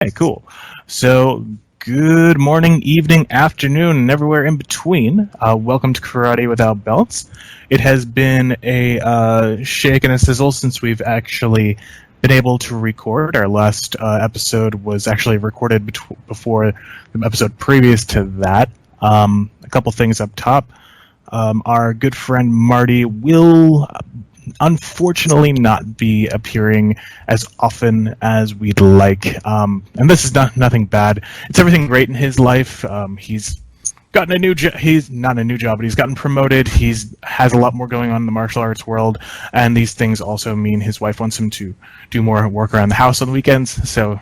Hey, cool. So, good morning, evening, afternoon, and everywhere in between. Welcome to Karate Without Belts. It has been a shake and a sizzle since we've actually been able to record. Our last episode was actually recorded before the episode previous to that. A couple things up top. Our good friend Marty will unfortunately not be appearing as often as we'd like. And this is nothing bad. It's everything great in his life. He's gotten a new job. He's not a new job, but he's gotten promoted. He's has a lot more going on in the martial arts world, and these things also mean his wife wants him to do more work around the house on the weekends. So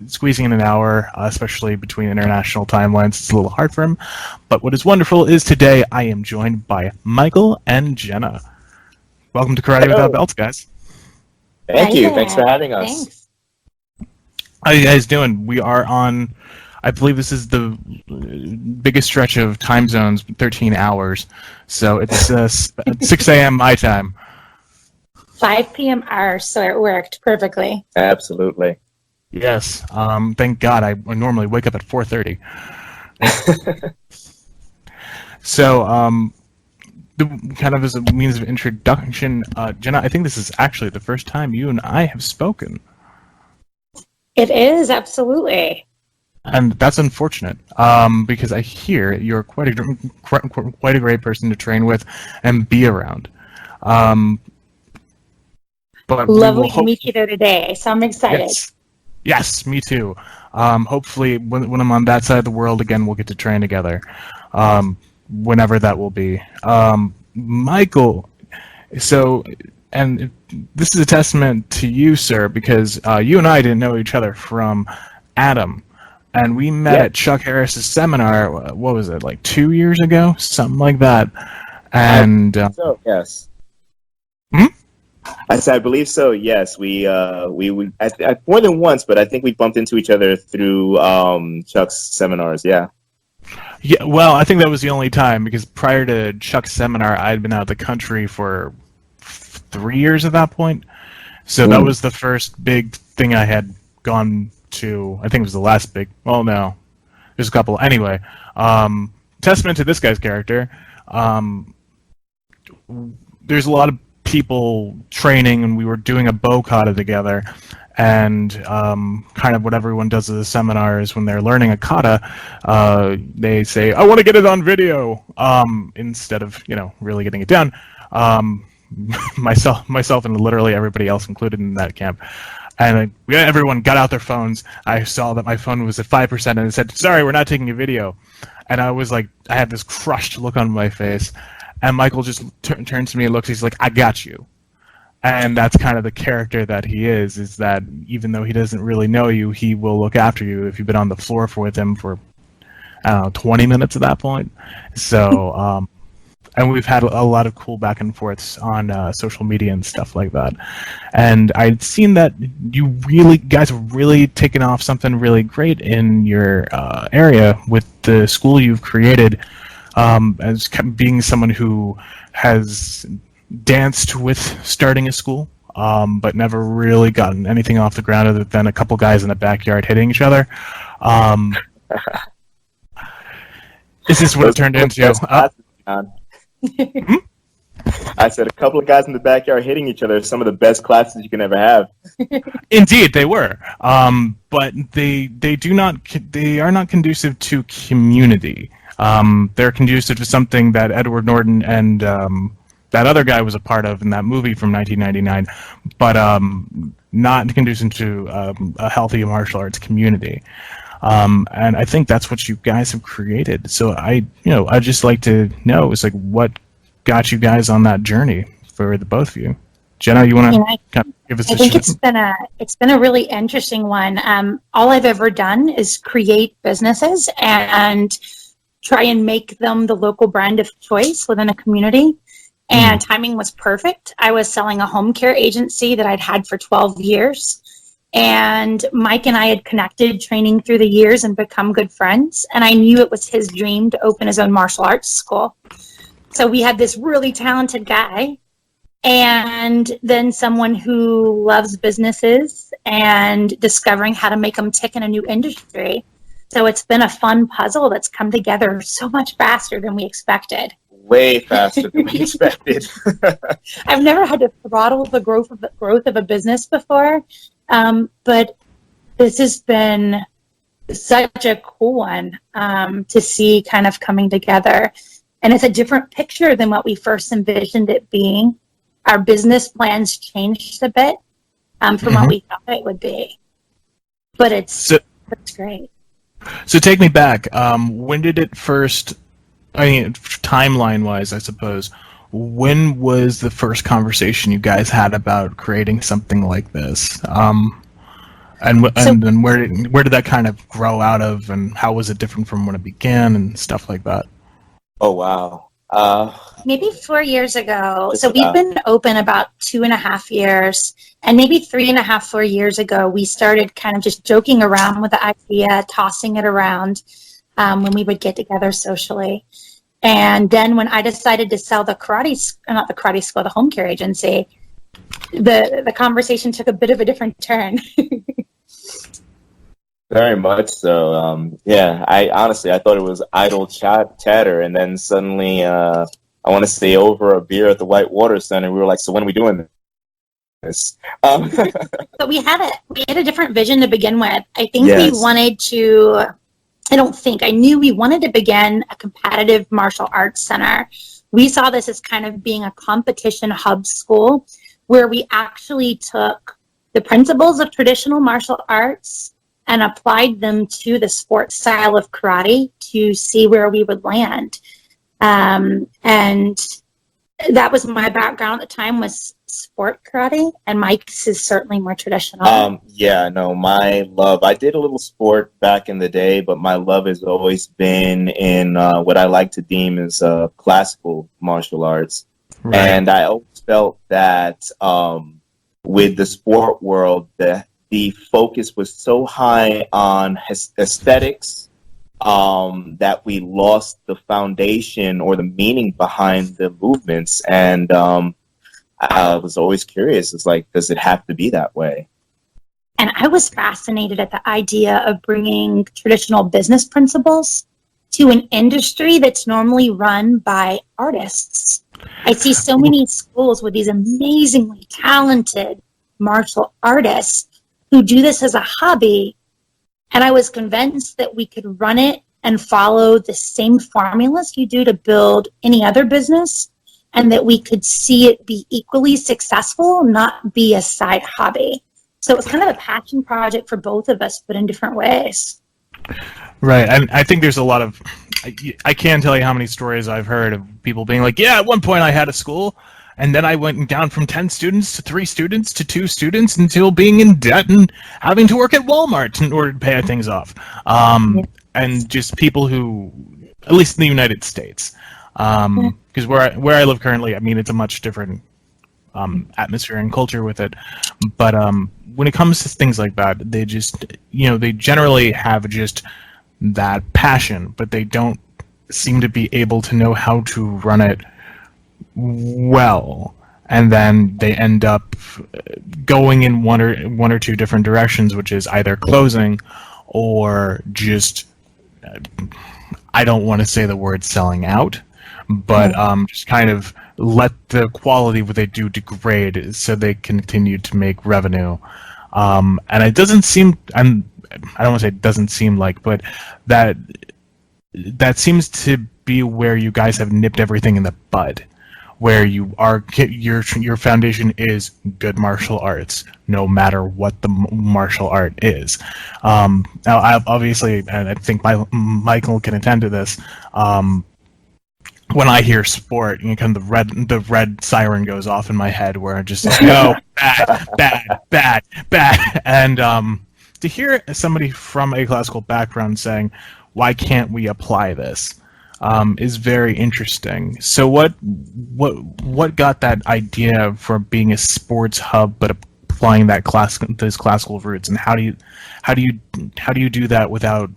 squeezing in an hour, especially between international timelines, is a little hard for him. But what is wonderful is today I am joined by Michael and Jenna. Welcome to Karate Without Belts, guys. Thank you. Thanks for having us. Thanks. How are you guys doing? We are on, I believe this is the biggest stretch of time zones, 13 hours. So it's 6 a.m. my time. 5 p.m. ours, so it worked perfectly. Absolutely. Yes. Thank God. I normally wake up at 4:30. So, kind of as a means of introduction, Jenna, I think this is actually the first time you and I have spoken. It is, absolutely. And that's unfortunate, because I hear you're quite a great person to train with and be around. But lovely to meet you there today, so I'm excited. Yes, me too. Hopefully, when I'm on that side of the world again, we'll get to train together. Whenever that will be. Michael, so, and this is a testament to you, sir, because you and I didn't know each other from Adam, and we met at Chuck Harris's seminar, what was it, like 2 years ago? Something like that. And so, yes. Hmm? I said, I believe so, yes. We more than once, but I think we bumped into each other through Chuck's seminars, yeah. Yeah, well, I think that was the only time, because prior to Chuck's seminar, I had been out of the country for 3 years at that point. So that was the first big thing I had gone to. I think it was the last big. Well, no. There's a couple. Anyway, testament to this guy's character. There's a lot of people training, and we were doing a bow kata together. And kind of what everyone does at the seminar is when they're learning a kata, they say, "I want to get it on video," instead of really getting it down. Myself, and literally everybody else included in that camp. And everyone got out their phones. I saw that my phone was at 5%, and it said, "Sorry, we're not taking a video." And I was like, I had this crushed look on my face. And Michael just turns to me and looks. He's like, "I got you." And that's kind of the character that he is that even though he doesn't really know you, he will look after you if you've been on the floor with him for, I don't know, 20 minutes at that point. So, and we've had a lot of cool back and forths on social media and stuff like that. And I'd seen that you guys have really taken off something really great in your area with the school you've created, as being someone who has danced with starting a school, but never really gotten anything off the ground other than a couple guys in the backyard hitting each other. Is this what it turned into? I said a couple of guys in the backyard hitting each other is some of the best classes you can ever have. Indeed, they were. But they are not conducive to community. They're conducive to something that Edward Norton and that other guy was a part of in that movie from 1999, but not conducive to a healthy martial arts community. And I think that's what you guys have created. So I'd just like to know, is like, what got you guys on that journey for the both of you? Jenna, you want to give us a I think it's been a really interesting one. All I've ever done is create businesses and try and make them the local brand of choice within a community. And timing was perfect. I was selling a home care agency that I'd had for 12 years. And Mike and I had connected training through the years and become good friends. And I knew it was his dream to open his own martial arts school. So we had this really talented guy and then someone who loves businesses and discovering how to make them tick in a new industry. So it's been a fun puzzle that's come together so much faster than we expected. Way faster than we expected. I've never had to throttle the growth of a business before, but this has been such a cool one to see kind of coming together. And it's a different picture than what we first envisioned it being. Our business plans changed a bit from what we thought it would be. But it's great. So take me back. When did it first, I mean, timeline-wise, I suppose, when was the first conversation you guys had about creating something like this? And then where did that kind of grow out of, and how was it different from when it began and stuff like that? Oh, wow. Maybe 4 years ago. So we've been open about 2.5 years, and maybe 3.5, 4 years ago, we started kind of just joking around with the idea, tossing it around when we would get together socially. And then when I decided to sell the the home care agency, the conversation took a bit of a different turn. Very much so. Yeah, I thought it was idle chatter, and then suddenly, I want to say over a beer at the Whitewater Center, we were like, "So when are we doing this?" But we had a different vision to begin with. I think we wanted to. I knew we wanted to begin a competitive martial arts center. We saw this as kind of being a competition hub school where we actually took the principles of traditional martial arts and applied them to the sports style of karate to see where we would land. And that was my background at the time, was sport karate, and Mike's is certainly more traditional. Yeah, no, my love, I did a little sport back in the day, but my love has always been in what I like to deem as classical martial arts. Right. And I always felt that with the sport world, the focus was so high on aesthetics that we lost the foundation or the meaning behind the movements. And I was always curious. It's like, does it have to be that way? And I was fascinated at the idea of bringing traditional business principles to an industry that's normally run by artists. I see so many schools with these amazingly talented martial artists who do this as a hobby. And I was convinced that we could run it and follow the same formulas you do to build any other business, and that we could see it be equally successful, not be a side hobby. So it was kind of a passion project for both of us, but in different ways. Right. And I think there's a lot of, I can't tell you how many stories I've heard of people being like, yeah, at one point I had a school, and then I went down from 10 students to 3 students to 2 students until being in debt and having to work at Walmart in order to pay things off. And just people who, at least in the United States, because where I live currently, I mean, it's a much different atmosphere and culture with it. But when it comes to things like that, they just, they generally have just that passion, but they don't seem to be able to know how to run it well. And then they end up going in one or two different directions, which is either closing or just, I don't want to say the word selling out, but just kind of let the quality of what they do degrade so they continue to make revenue. And it doesn't seem, I don't want to say it doesn't seem like, but that seems to be where you guys have nipped everything in the bud, where you are, your foundation is good martial arts, no matter what the martial art is. Now, obviously, and I think Michael can attend to this, when I hear sport, kind of the red siren goes off in my head, where I'm just like, no, bad, and to hear somebody from a classical background saying, "Why can't we apply this?" Is very interesting. So, what got that idea for being a sports hub, but applying that those classical roots, and how do you do that without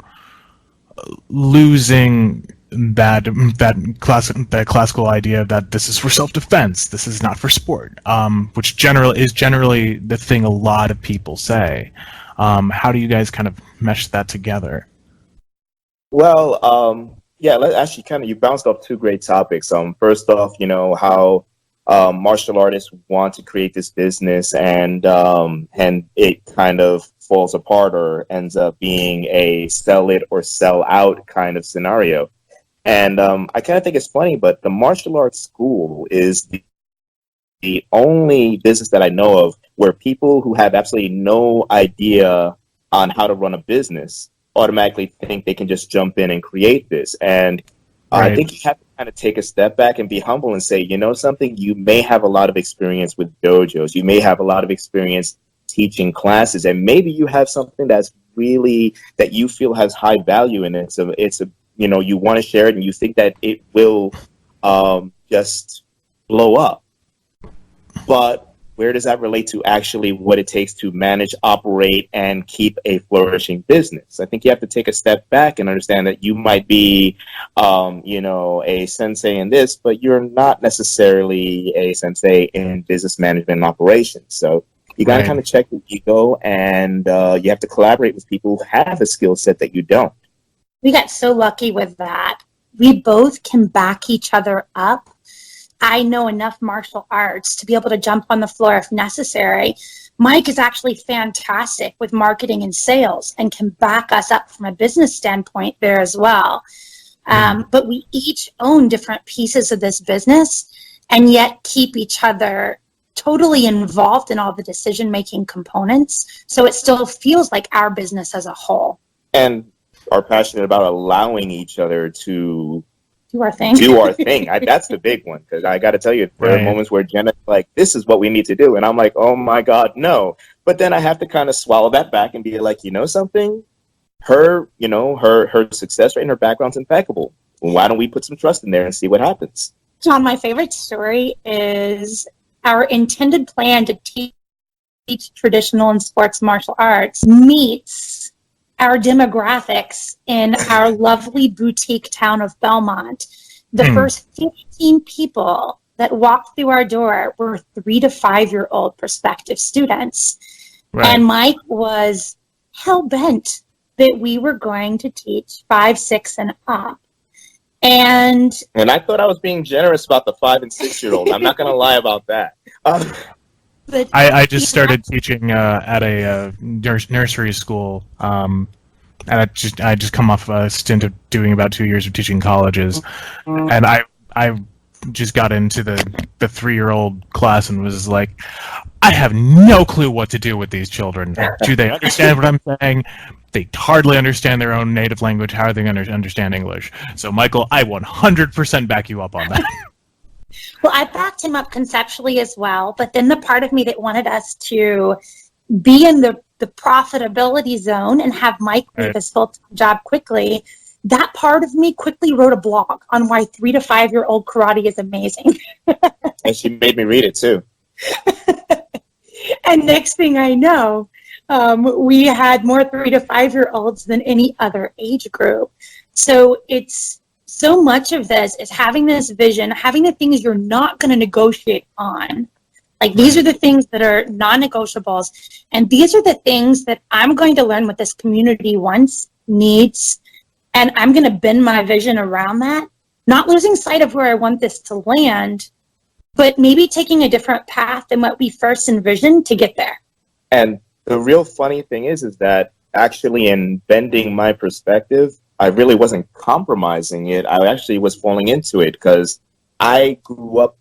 losing that classical idea that this is for self-defense, this is not for sport, which is generally the thing a lot of people say. How do you guys kind of mesh that together? Well, yeah, actually you bounced off two great topics. First off, how martial artists want to create this business and it kind of falls apart or ends up being a sell it or sell out kind of scenario. And I kind of think it's funny, but the martial arts school is the only business that I know of where people who have absolutely no idea on how to run a business automatically think they can just jump in and create this. And Right. I think you have to kind of take a step back and be humble and say, something, you may have a lot of experience with dojos. You may have a lot of experience teaching classes, and maybe you have something that's really that you feel has high value, and it's a you want to share it and you think that it will just blow up. But where does that relate to actually what it takes to manage, operate, and keep a flourishing business? I think you have to take a step back and understand that you might be, a sensei in this, but you're not necessarily a sensei in business management and operations. So you got to kind of check your ego, and you have to collaborate with people who have a skill set that you don't. We got so lucky with that. We both can back each other up. I know enough martial arts to be able to jump on the floor if necessary. Mike is actually fantastic with marketing and sales and can back us up from a business standpoint there as well. But we each own different pieces of this business and yet keep each other totally involved in all the decision-making components. So it still feels like our business as a whole. And are passionate about allowing each other to do our thing. That's the big one, because I got to tell you, there are moments where Jenna's like, this is what we need to do. And I'm like, oh my God, no. But then I have to kind of swallow that back and be like, something? Her success rate and her background's impeccable. Why don't we put some trust in there and see what happens? John, my favorite story is our intended plan to teach traditional and sports martial arts meets our demographics in our lovely boutique town of Belmont. The first 15 people that walked through our door were 3 to 5 year old prospective students. Right. And Mike was hell-bent that we were going to teach 5, 6, and up. And I thought I was being generous about the 5 and 6 year old. I'm not going to lie about that. I just started teaching at a nursery school. And I just come off a stint of doing about 2 years of teaching colleges, and I just got into the 3-year-old class and was like, I have no clue what to do with these children. Do they understand what I'm saying? They hardly understand their own native language. How are they going to understand English? So, Michael, I 100% back you up on that. Well, I backed him up conceptually as well, but then the part of me that wanted us to be in the profitability zone and have Mike leave his full-time job quickly, that part of me quickly wrote a blog on why 3 to 5 year old karate is amazing. And she made me read it too. And next thing I know, we had more 3 to 5 year olds than any other age group. So it's so much of this is having this vision, having the things you're not going to negotiate on. Like, these are the things that are non-negotiables, and these are the things that I'm going to learn what this community wants, needs, and I'm going to bend my vision around that, not losing sight of where I want this to land, but maybe taking a different path than what we first envisioned to get there. And the real funny thing is that actually in bending my perspective, I really wasn't compromising it. I actually was falling into it because I grew up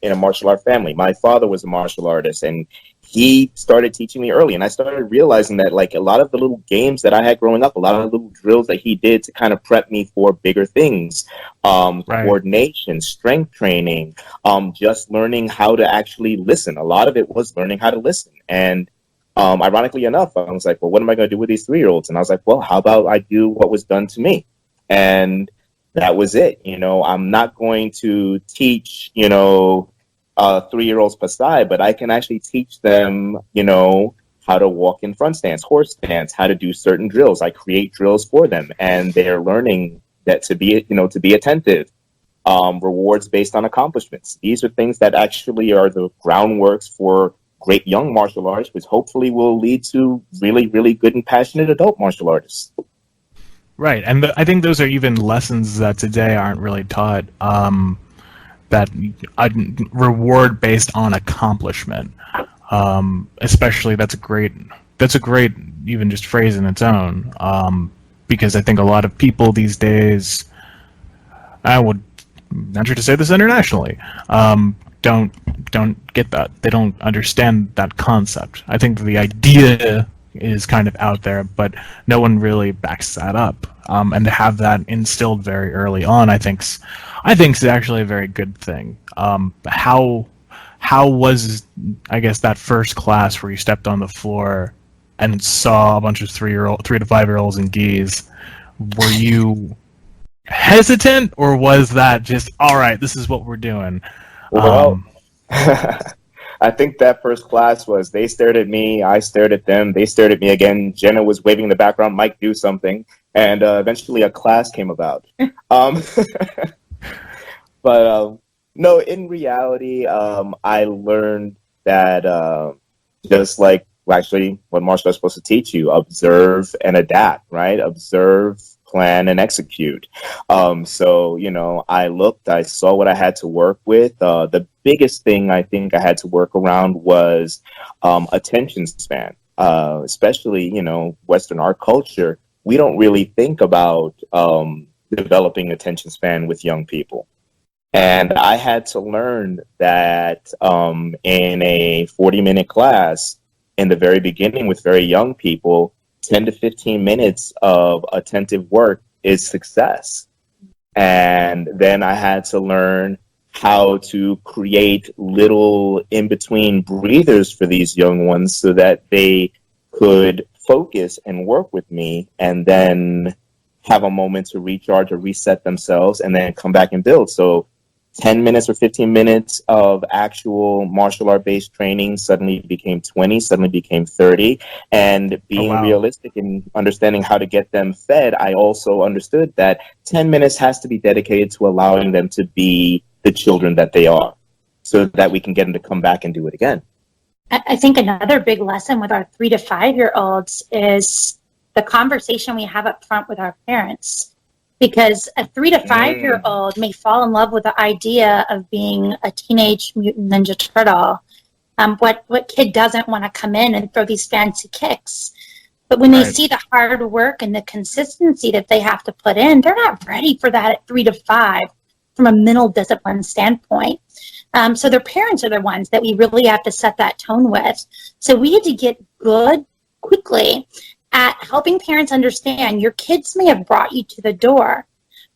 in a martial art family. My father was a martial artist, and he started teaching me early. And I started realizing that, like, a lot of the little games that I had growing up, a lot of the little drills that he did to kind of prep me for bigger things, coordination, strength training, just learning how to actually listen. A lot of it was learning how to listen. And ironically enough, I was like, well, what am I going to do with these 3-year-olds? And I was like, well, how about I do what was done to me? And that was it. I'm not going to teach, 3-year-olds Pasai, but I can actually teach them, how to walk in front stance, horse stance, how to do certain drills. I create drills for them, and they're learning that to be attentive, rewards based on accomplishments. These are things that actually are the groundworks for great young martial arts, which hopefully will lead to really, really good and passionate adult martial artists. Right, and I think those are even lessons that today aren't really taught. That reward based on accomplishment, especially that's a great even just phrase in its own. Because I think a lot of people these days, I would venture to say this internationally, don't get that. They don't understand that concept. I think the idea is kind of out there, but no one really backs that up. And to have that instilled very early on, I think's actually a very good thing. How was, I guess, that first class where you stepped on the floor and saw a bunch of 3 to 5-year-olds in gis? Were you hesitant, or was that just, all right, this is what we're doing? Well, I think that first class was, they stared at me, I stared at them, they stared at me again. Jenna was waving in the background, Mike, do something. And eventually a class came about. But no, in reality, I learned that just like actually what martial arts is supposed to teach you, observe and adapt, right? Observe, plan, and execute. So, I saw what I had to work with. The biggest thing I think I had to work around was attention span, especially, Western art culture. We don't really think about developing attention span with young people. And I had to learn that in a 40-minute class, in the very beginning with very young people, 10 to 15 minutes of attentive work is success. And then I had to learn how to create little in-between breathers for these young ones so that they could focus and work with me and then have a moment to recharge or reset themselves and then come back and build. So 10 minutes or 15 minutes of actual martial art based training suddenly became 20, suddenly became 30. And being realistic and understanding how to get them fed, I also understood that 10 minutes has to be dedicated to allowing them to be the children that they are so that we can get them to come back and do it again. I think another big lesson with our 3 to 5-year-olds is the conversation we have up front with our parents. Because a 3 to 5-year-old may fall in love with the idea of being a teenage mutant ninja turtle. What kid doesn't want to come in and throw these fancy kicks? But when they see the hard work and the consistency that they have to put in, they're not ready for that at 3 to 5 from a mental discipline standpoint. So their parents are the ones that we really have to set that tone with. So we had to get good quickly at helping parents understand your kids may have brought you to the door,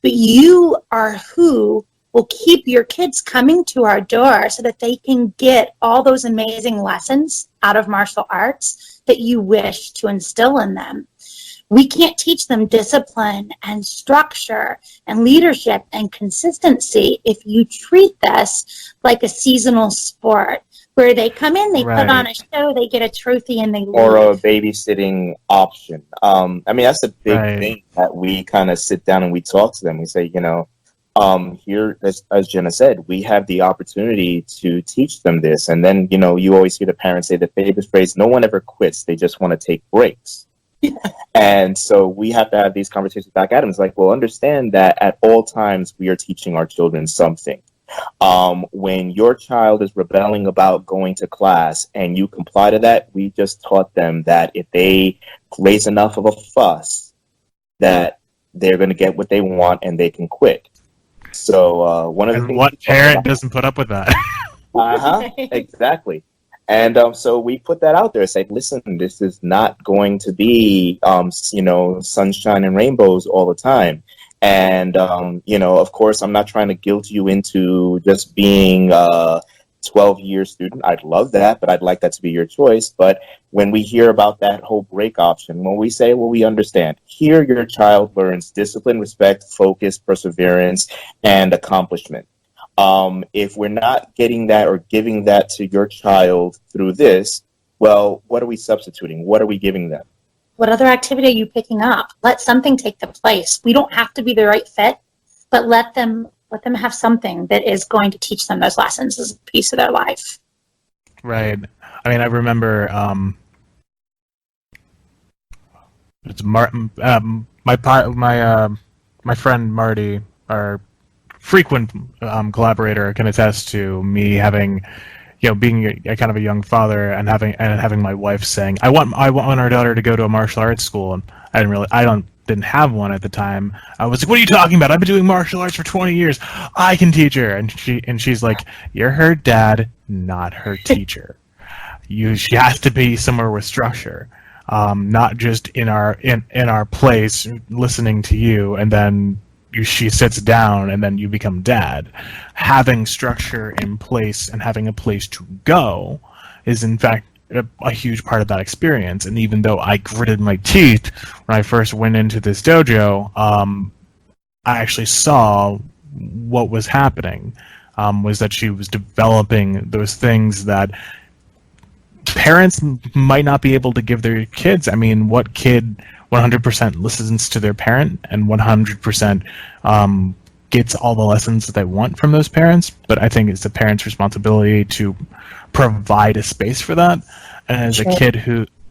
but you are who will keep your kids coming to our door so that they can get all those amazing lessons out of martial arts that you wish to instill in them. We can't teach them discipline and structure and leadership and consistency if you treat this like a seasonal sport, where they come in, they put on a show, they get a trophy, and they leave. Or a babysitting option. That's a big thing that we kind of sit down and we talk to them. We say, here, as Jenna said, we have the opportunity to teach them this. And then, you always hear the parents say the famous phrase, no one ever quits. They just want to take breaks. And so we have to have these conversations back at them. It's like, well, understand that at all times we are teaching our children something. When your child is rebelling about going to class and you comply to that, we just taught them that if they raise enough of a fuss, that they're going to get what they want and they can quit. So one of the things, what parent doesn't put up with that? Exactly. And so we put that out there, say, listen, this is not going to be sunshine and rainbows all the time. And, of course, I'm not trying to guilt you into just being a 12-year student. I'd love that, but I'd like that to be your choice. But when we hear about that whole break option, when we say, well, we understand. Here, your child learns discipline, respect, focus, perseverance, and accomplishment. If we're not getting that or giving that to your child through this, well, what are we substituting? What are we giving them? What other activity are you picking up? Let something take the place. We don't have to be the right fit, but let them have something that is going to teach them those lessons as a piece of their life. Right. I mean, I remember it's my friend Marty, our frequent collaborator, can attest to me having, being a kind of a young father and having my wife saying, I want our daughter to go to a martial arts school, and didn't have one at the time. I was like, what are you talking about? I've been doing martial arts for 20 years. I can teach her. And she's like, you're her dad, not her teacher. She has to be somewhere with structure, not just in our place listening to you, and then she sits down and then you become dad. Having structure in place and having a place to go is in fact a huge part of that experience. And even though I gritted my teeth when I first went into this dojo, I actually saw what was happening, was that she was developing those things that parents might not be able to give their kids. I mean, what kid 100% listens to their parent and 100% gets all the lessons that they want from those parents? But I think it's the parent's responsibility to provide a space for that. And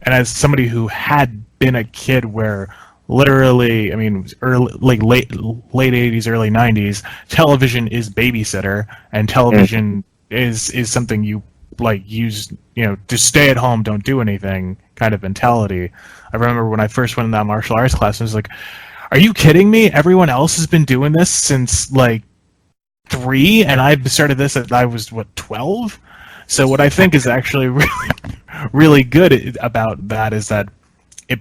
as somebody who had been a kid where literally, I mean, late 80s, early 90s, television is babysitter, and television is something you use, to stay at home, don't do anything kind of mentality. I remember when I first went in that martial arts class, I was like, are you kidding me? Everyone else has been doing this since 3, and I started this at, I was 12? So what I think is actually really, really good about that is that it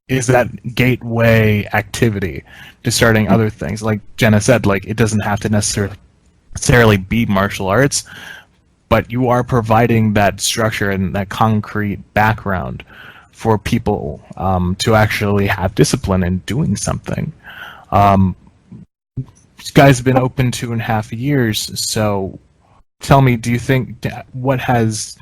is that gateway activity to starting other things. Like Jenna said, it doesn't have to necessarily be martial arts, but you are providing that structure and that concrete background for people to actually have discipline in doing something. These guys have been open 2.5 years, so tell me, do you think what has,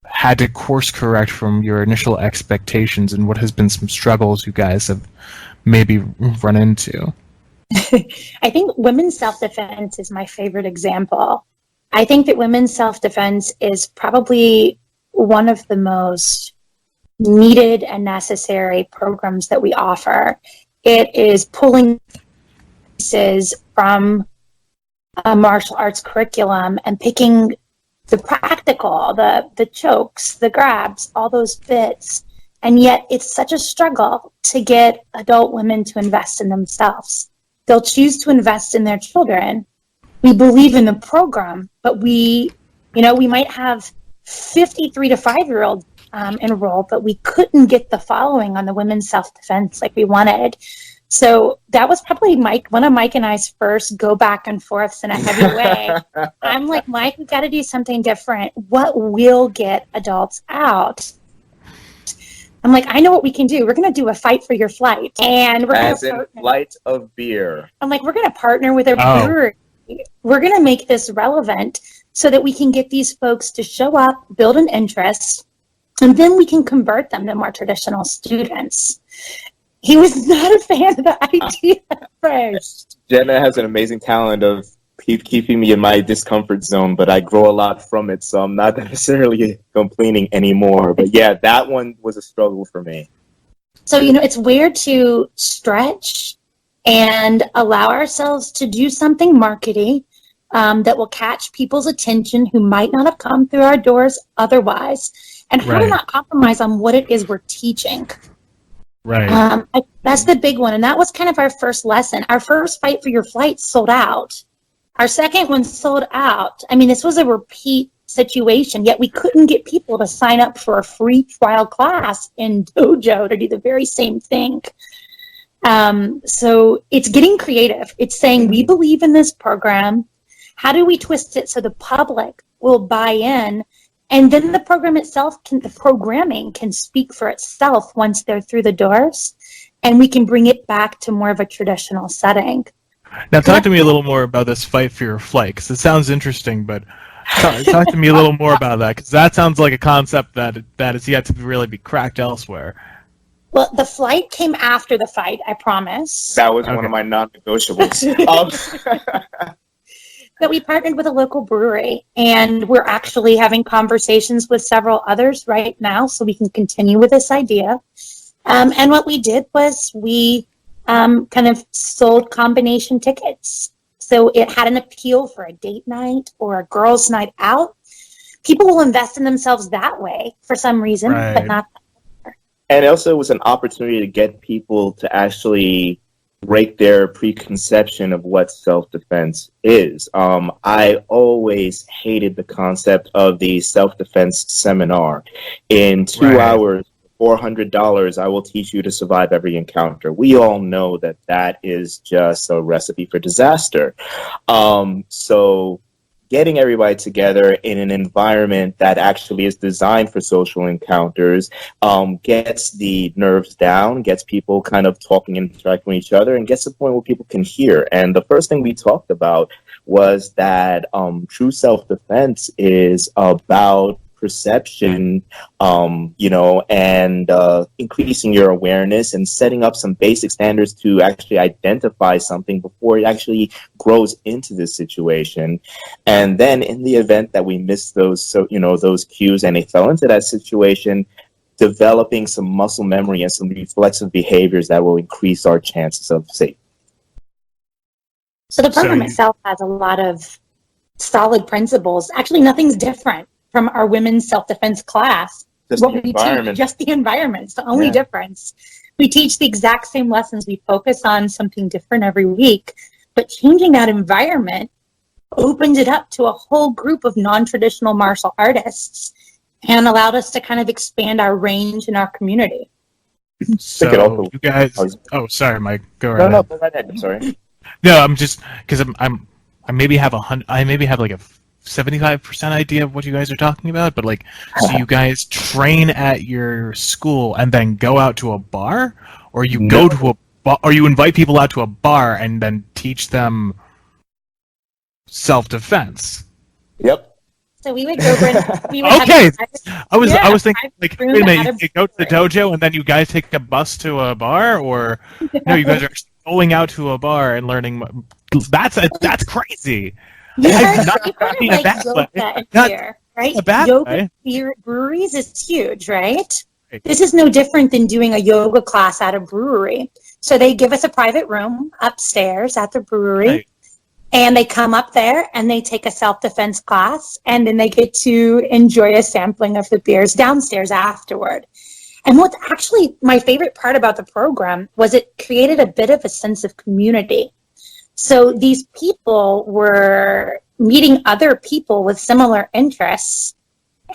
had to course correct from your initial expectations, and what has been some struggles you guys have maybe run into? I think women's self-defense is my favorite example. I think that women's self-defense is probably one of the most needed and necessary programs that we offer. It is pulling pieces from a martial arts curriculum and picking the practical, the chokes, the grabs, all those bits. And yet it's such a struggle to get adult women to invest in themselves. They'll choose to invest in their children. We believe in the program, but we might have 53 to 5-year-olds enrolled, but we couldn't get the following on the women's self-defense like we wanted. So that was probably one of Mike and I's first go back and forths in a heavy way. I'm like, Mike, we've got to do something different. What will get adults out? I'm like, I know what we can do. We're going to do a fight for your flight. And we're as in flight of beer. I'm like, we're going to partner with a brewery. We're going to make this relevant so that we can get these folks to show up, build an interest, and then we can convert them to more traditional students. He was not a fan of the idea at first. Jenna has an amazing talent of keeping me in my discomfort zone, but I grow a lot from it, so I'm not necessarily complaining anymore. But yeah, that one was a struggle for me. So, it's weird to stretch and allow ourselves to do something markety that will catch people's attention who might not have come through our doors otherwise, and how to not compromise on what it is we're teaching. Right. That's the big one, and that was kind of our first lesson. Our first fight for your flight sold out. Our second one sold out. I mean, this was a repeat situation, yet we couldn't get people to sign up for a free trial class in dojo to do the very same thing. So it's getting creative. It's saying, we believe in this program. How do we twist it so the public will buy in? And then the program itself, the programming can speak for itself once they're through the doors, and we can bring it back to more of a traditional setting. Now, talk to me a little more about this fight for your flight, because it sounds interesting, but Talk to me a little more about that, because that sounds like a concept that is yet to really be cracked elsewhere. Well, the flight came after the fight, I promise. That was one of my non-negotiables. But we partnered with a local brewery, and we're actually having conversations with several others right now, so we can continue with this idea. And what we did was we kind of sold combination tickets. So it had an appeal for a date night or a girls' night out. People will invest in themselves that way for some reason, but not. And also, it was an opportunity to get people to actually break their preconception of what self-defense is. I always hated the concept of the self-defense seminar. In 2 hours, $400, I will teach you to survive every encounter. We all know that that is just a recipe for disaster. So getting everybody together in an environment that actually is designed for social encounters gets the nerves down, gets people kind of talking and interacting with each other, and gets to the point where people can hear. And the first thing we talked about was that true self-defense is about perception, and increasing your awareness and setting up some basic standards to actually identify something before it actually grows into this situation. And then in the event that we missed those cues and it fell into that situation, developing some muscle memory and some reflexive behaviors that will increase our chances of safety. So the program itself has a lot of solid principles. Actually, nothing's different from our women's self-defense class. Just what the we environment. teach, just the environment. It's the only difference. We teach the exact same lessons. We focus on something different every week, but changing that environment opened it up to a whole group of non-traditional martial artists and allowed us to kind of expand our range in our community. So you guys, sorry, Mike, go right ahead. No, go right ahead. I'm sorry. No, I'm just because I maybe have like a 75% idea of what you guys are talking about, but like, so you guys train at your school and then go out to a bar, or you go to a bar, or you invite people out to a bar and then teach them self-defense. Yep. So we would go. Okay. I was thinking, like, wait a minute, you go to the dojo and then you guys take a bus to a bar, or no, you guys are going out to a bar and learning. That's crazy. Yoga breweries is huge, right? This is no different than doing a yoga class at a brewery. So they give us a private room upstairs at the brewery, and they come up there and they take a self-defense class, and then they get to enjoy a sampling of the beers downstairs afterward. And what's actually my favorite part about the program was it created a bit of a sense of community. So these people were meeting other people with similar interests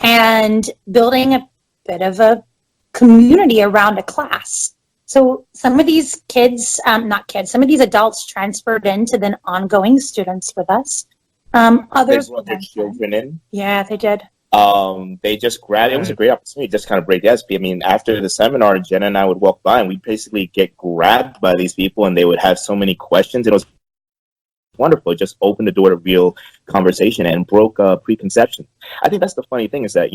and building a bit of a community around a class. So some of these some of these adults transferred into then ongoing students with us. Others they brought their children in. Yeah, they did. They just grabbed it. Was a great opportunity to just kind of break the ice. I mean, after the seminar, Jenna and I would walk by and we'd basically get grabbed by these people and they would have so many questions. It was wonderful. It just opened the door to real conversation and broke preconceptions. I think that's the funny thing is that,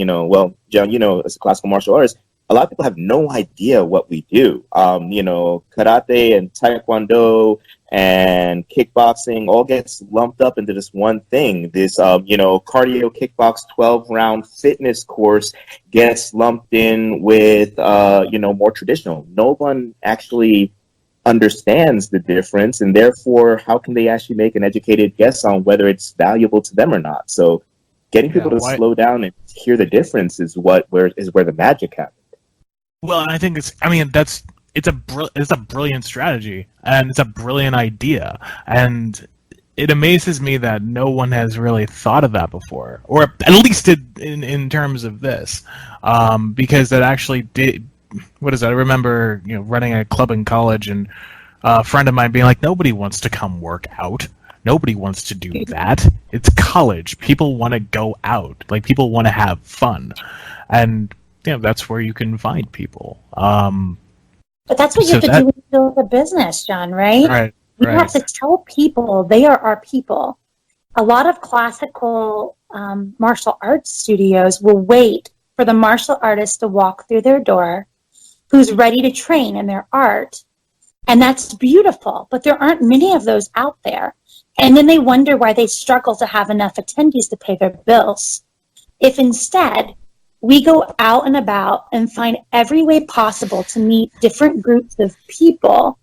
John, as a classical martial artist, a lot of people have no idea what we do. Karate and Taekwondo and kickboxing all gets lumped up into this one thing. This, cardio kickbox 12-round fitness course gets lumped in with, more traditional. No one actually understands the difference, and therefore, how can they actually make an educated guess on whether it's valuable to them or not? So, getting people to slow down and hear the difference is where the magic happens. Well, I think it's a brilliant strategy, and it's a brilliant idea, and it amazes me that no one has really thought of that before, or at least in terms of this, because that actually did. What is that? I remember, running a club in college, and a friend of mine being like, "Nobody wants to come work out. Nobody wants to do that. It's college. People want to go out. Like, people want to have fun, and that's where you can find people." But that's what you have to do when you build a business, John. Right? Right. You have to tell people they are our people. A lot of classical martial arts studios will wait for the martial artist to walk through their door who's ready to train in their art. And that's beautiful, but there aren't many of those out there. And then they wonder why they struggle to have enough attendees to pay their bills. If instead we go out and about and find every way possible to meet different groups of people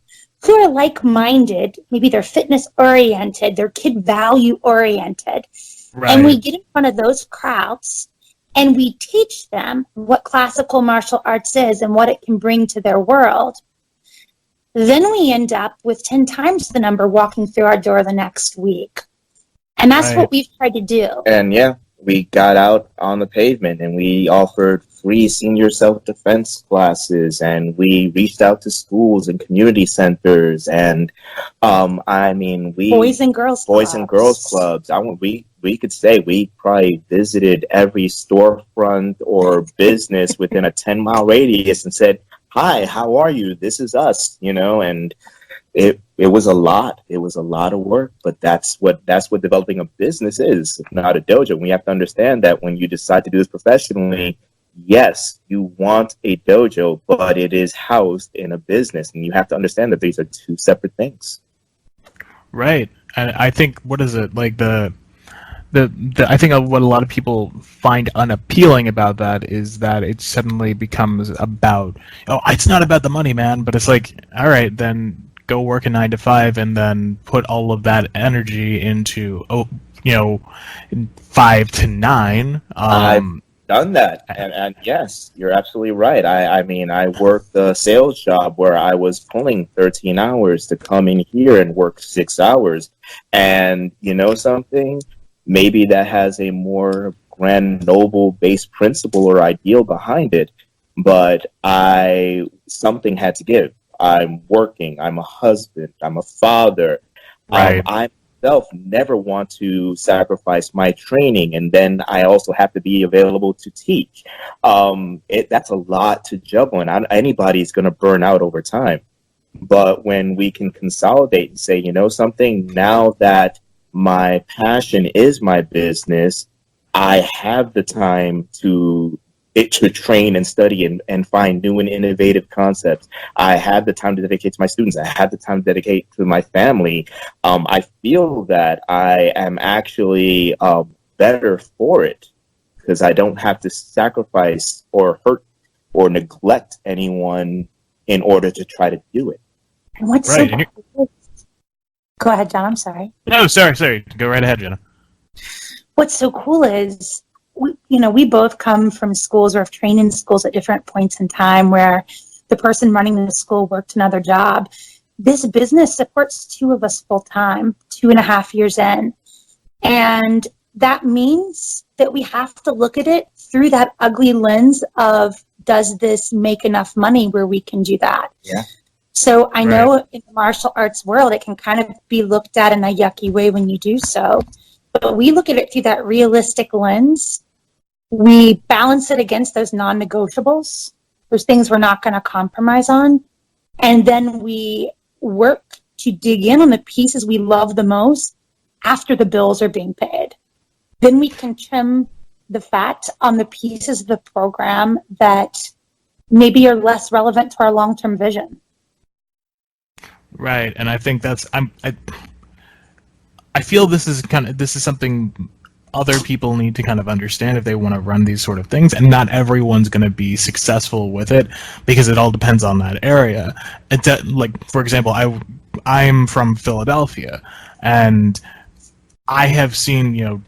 who are like-minded, maybe they're fitness-oriented, they're kid value-oriented, Right. and we get in front of those crowds and we teach them what classical martial arts is and what it can bring to their world, then we end up with 10 times the number walking through our door the next week. And that's Right. what we've tried to do. And yeah, we got out on the pavement and we offered free senior self-defense classes, and we reached out to schools and community centers, and Boys and girls clubs. We could say we probably visited every storefront or business within a 10-mile radius and said, "Hi, how are you? This is us," and it was a lot. It was a lot of work, but that's what developing a business is, not a dojo. We have to understand that when you decide to do this professionally, yes, you want a dojo, but it is housed in a business, and you have to understand that these are two separate things. Right. And I think, what is it, like the I think what a lot of people find unappealing about that is that it suddenly becomes about, oh, it's not about the money, man, but it's like, all right, then go work a 9 to 5 and then put all of that energy into 5 to 9. I've done that, and yes, you're absolutely right. I worked a sales job where I was pulling 13 hours to come in here and work 6 hours, and you know something, maybe that has a more grand noble base principle or ideal behind it, but something had to give. I'm working, I'm a husband, I'm a father. Right. I myself never want to sacrifice my training, and then I also have to be available to teach. That's a lot to juggle, and anybody's going to burn out over time. But when we can consolidate and say, you know something, now that my passion is my business, I have the time to train and study and find new and innovative concepts. I have the time to dedicate to my students. I have the time to dedicate to my family. I feel that I am actually better for it because I don't have to sacrifice or hurt or neglect anyone in order to try to do it. And what's Right. so cool? Go ahead, John. I'm sorry. No, sorry. Go right ahead, Jenna. What's so cool is we both come from schools or have trained in schools at different points in time where the person running the school worked another job. This business supports 2 of us full time, 2.5 years in. And that means that we have to look at it through that ugly lens of, does this make enough money where we can do that? Yeah. So I know in the martial arts world, it can kind of be looked at in a yucky way when you do so. But we look at it through that realistic lens. We balance it against those non-negotiables, those things we're not going to compromise on. And then we work to dig in on the pieces we love the most after the bills are being paid. Then we can trim the fat on the pieces of the program that maybe are less relevant to our long-term vision. Right, and I think I feel this is something other people need to kind of understand if they want to run these sort of things, and not everyone's going to be successful with it because it all depends on that area. It's like, for example, I'm from Philadelphia, and I have seen,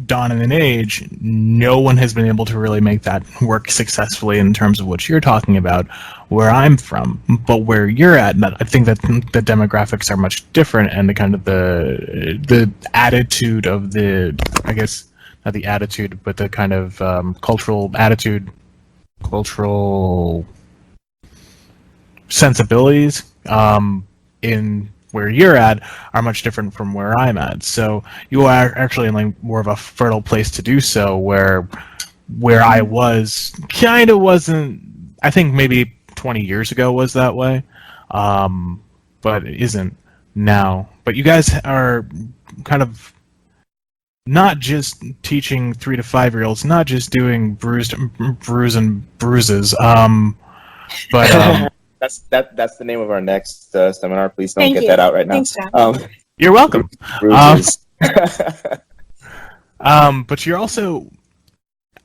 dawn and age, no one has been able to really make that work successfully in terms of what you're talking about where I'm from. But where you're at, I think that the demographics are much different, and the kind of the attitude of I guess not the attitude, but the kind of cultural sensibilities in where you're at are much different from where I'm at. So you are actually in like more of a fertile place to do so, where I was kind of wasn't. I think maybe 20 years ago was that way, but it isn't now. But you guys are kind of not just teaching 3 to 5-year-olds, not just doing bruise and bruises, but that's the name of our next seminar. Please don't Thank get you. that out right now. Thanks, John. you're welcome. Bruises. But you're also,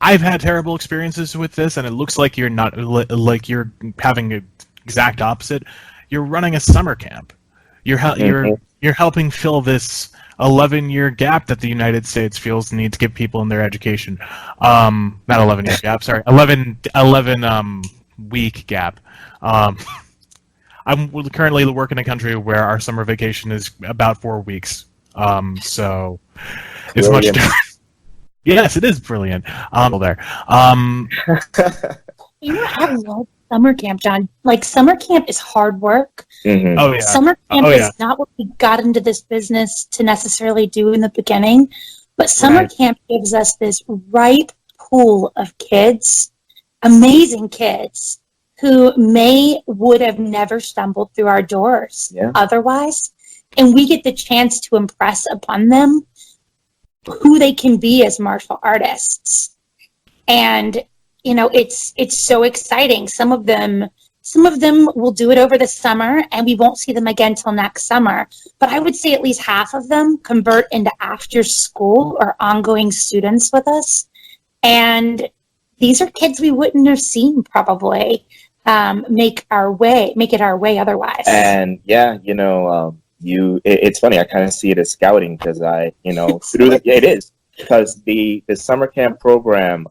I've had terrible experiences with this, and it looks like you're not, like you're having an exact opposite. You're running a summer camp. You're helping fill this 11-year gap that the United States feels the need to give people in their education. Not 11-year gap, sorry, 11 week gap. I'm currently working in a country where our summer vacation is about 4 weeks. So it's much different. Yes, it is brilliant. There. You know, I love summer camp, John. Like, summer camp is hard work. Mhm. Oh yeah. Summer camp is not what we got into this business to necessarily do in the beginning, but summer camp gives us this ripe pool of kids, amazing kids, who would have never stumbled through our doors otherwise. And we get the chance to impress upon them who they can be as martial artists. And, you know, it's so exciting. Some of them will do it over the summer and we won't see them again till next summer. But I would say at least half of them convert into after school or ongoing students with us. And these are kids we wouldn't have seen probably make it our way otherwise. And yeah, you know, it's funny. I kind of see it as scouting because it is because the summer camp program,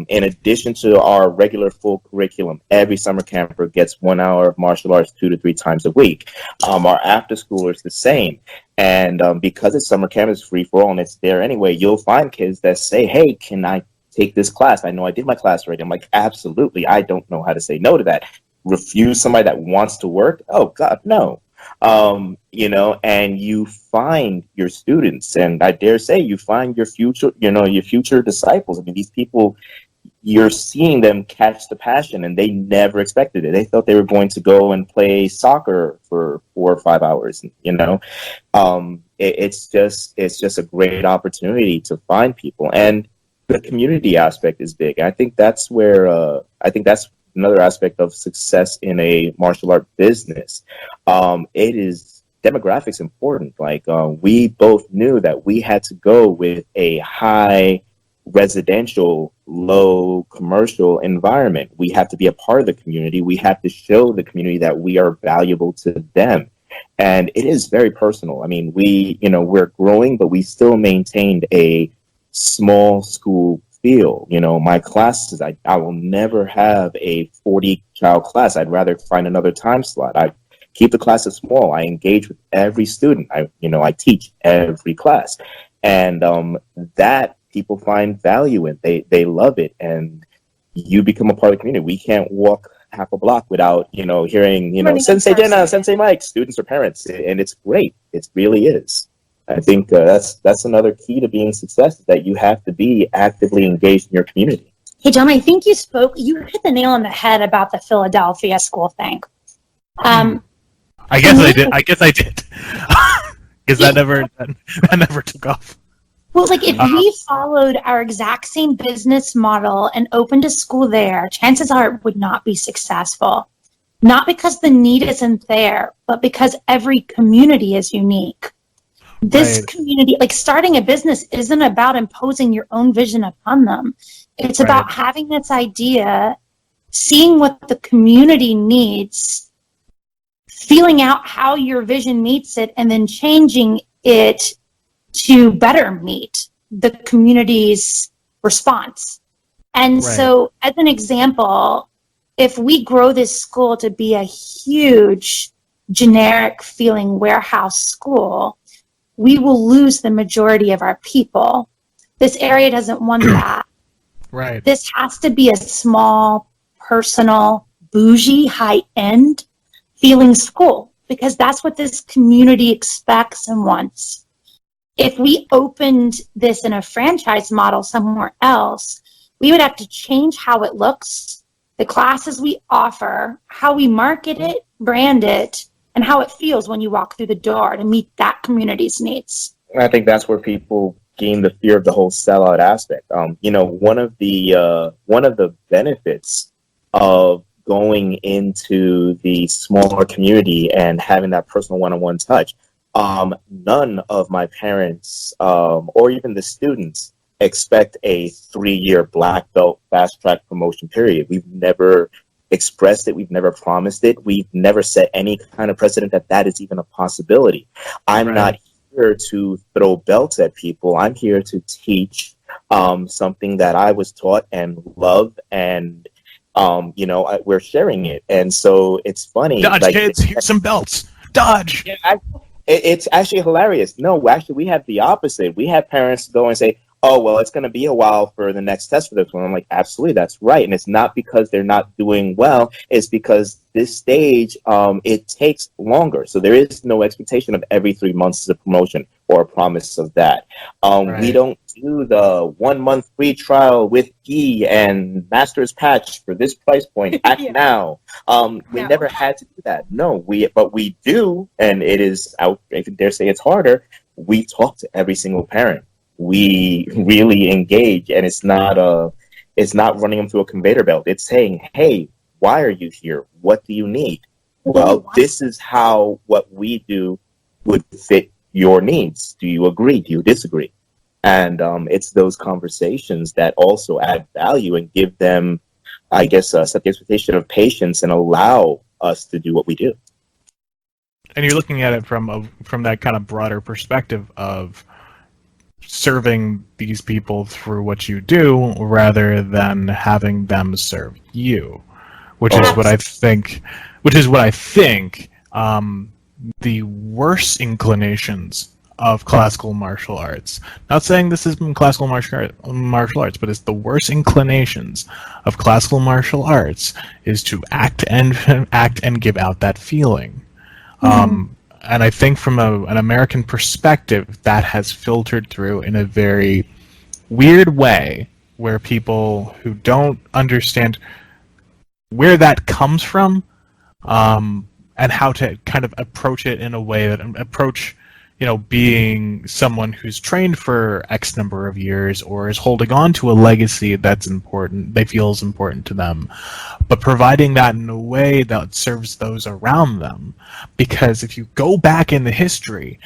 in addition to our regular full curriculum, every summer camper gets 1 hour of martial arts 2 to 3 times a week. Our after school is the same. And because it's summer camp, it's free for all and it's there anyway, you'll find kids that say, hey, can I take this class? I know I did my class already. I'm like, absolutely. I don't know how to say no to that. Refuse somebody that wants to work? Oh, God, no. You know, and you find your students, and I dare say you find your future disciples. I mean, these people, you're seeing them catch the passion, and they never expected it. They thought they were going to go and play soccer for 4 or 5 hours. You know, it's just a great opportunity to find people, and the community aspect is big. I think that's where that's another aspect of success in a martial art business. It is demographics important. Like we both knew that we had to go with a high residential, low commercial environment. We have to be a part of the community. We have to show the community that we are valuable to them. And it is very personal. I mean, we're growing, but we still maintained a small school feel. You know, my classes, I will never have a 40-child class. I'd rather find another time slot. I keep the classes small. I engage with every student. I teach every class. And that people find value in. They love it. And you become a part of the community. We can't walk half a block without, hearing, Sensei Jena, Sensei Mike, students or parents. And it's great. It really is. I think that's another key to being successful, that you have to be actively engaged in your community. Hey, John, I think you hit the nail on the head about the Philadelphia school thing. I guess I did. Because that never took off. Well, like if we followed our exact same business model and opened a school there, chances are it would not be successful. Not because the need isn't there, but because every community is unique. This community, like starting a business, isn't about imposing your own vision upon them. It's about having this idea, seeing what the community needs, feeling out how your vision meets it, and then changing it to better meet the community's response. And so, as an example, if we grow this school to be a huge, generic feeling warehouse school, we will lose the majority of our people. This area doesn't want that. Right. This has to be a small, personal, bougie, high-end feeling school, because that's what this community expects and wants. If we opened this in a franchise model somewhere else, we would have to change how it looks, the classes we offer, how we market it, brand it, and how it feels when you walk through the door to meet that community's needs. I think that's where people asking the fear of the whole sellout aspect. One of the benefits of going into the smaller community and having that personal one-on-one touch. None of my parents or even the students expect a 3-year black belt fast track promotion period. We've never expressed it. We've never promised it. We've never set any kind of precedent that is even a possibility. I'm not here to throw belts at people. I'm here to teach something that I was taught and love, and we're sharing it. And so it's funny. Dodge, kids, here's some belts. Dodge. Yeah, it's actually hilarious. No, actually, we have the opposite. We have parents go and say, oh, well, it's going to be a while for the next test for this one. I'm like, absolutely, that's right. And it's not because they're not doing well. It's because this stage, it takes longer. So there is no expectation of every 3 months as a promotion or a promise of that. We don't do the 1 month free trial with Gi and Master's Patch for this price point. Act now. We never had to do that. No, but we do, and it is out. I dare say it's harder. We talk to every single parent. We really engage, and it's not running them through a conveyor belt. It's saying, hey, why are you here? What do you need? Well, this is how what we do would fit your needs. Do you agree? Do you disagree? And it's those conversations that also add value and give them, I guess, set the expectation of patience and allow us to do what we do. And you're looking at it from that kind of broader perspective of serving these people through what you do rather than having them serve you, which is what I think the worst inclinations of classical martial arts. Not saying this is classical martial arts, but it's the worst inclinations of classical martial arts is to act and give out that feeling. And I think from an American perspective, that has filtered through in a very weird way, where people who don't understand where that comes from, and how to kind of approach it in a way that being someone who's trained for X number of years or is holding on to a legacy that's important, they feel is important to them, but providing that in a way that serves those around them. Because if you go back in the history,